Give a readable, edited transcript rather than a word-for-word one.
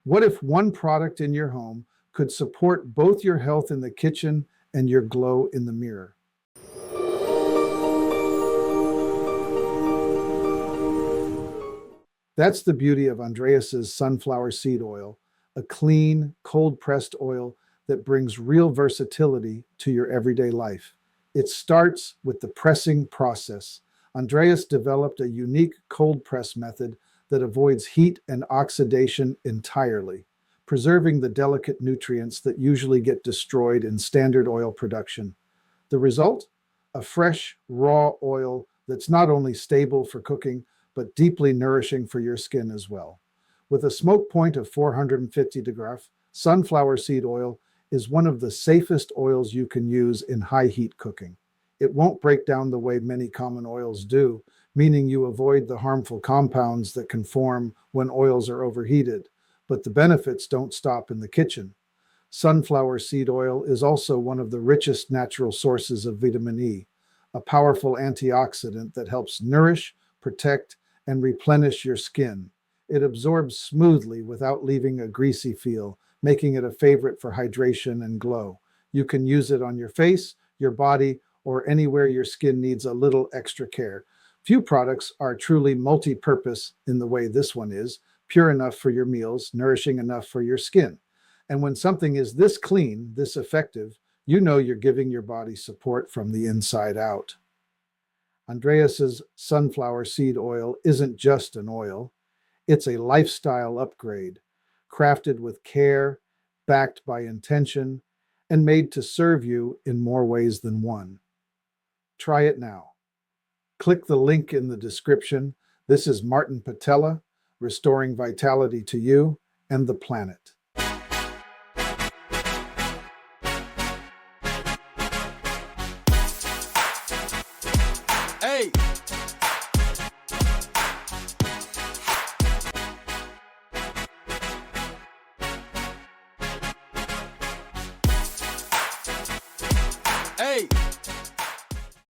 What if one product in your home could support both your health in the kitchen and your glow in the mirror? That's the beauty of Andreas's sunflower seed oil, a clean, cold-pressed oil that brings real versatility to your everyday life. It starts with the pressing process. Andreas developed a unique cold press method that avoids heat and oxidation entirely, preserving the delicate nutrients that usually get destroyed in standard oil production. The result? A fresh, raw oil that's not only stable for cooking, but deeply nourishing for your skin as well. With a smoke point of 450 degrees, sunflower seed oil is one of the safest oils you can use in high heat cooking. It won't break down the way many common oils do, meaning you avoid the harmful compounds that can form when oils are overheated. But the benefits don't stop in the kitchen. Sunflower seed oil is also one of the richest natural sources of vitamin E, a powerful antioxidant that helps nourish, protect, and replenish your skin. It absorbs smoothly without leaving a greasy feel, making it a favorite for hydration and glow. You can use it on your face, your body, or anywhere your skin needs a little extra care. Few products are truly multi-purpose in the way this one is, pure enough for your meals, nourishing enough for your skin. And when something is this clean, this effective, you know you're giving your body support from the inside out. Andreas's sunflower seed oil isn't just an oil. It's a lifestyle upgrade, crafted with care, backed by intention, and made to serve you in more ways than one. Try it now. Click the link in the description. This is Martin Pytela, restoring vitality to you and the planet. Hey! Hey!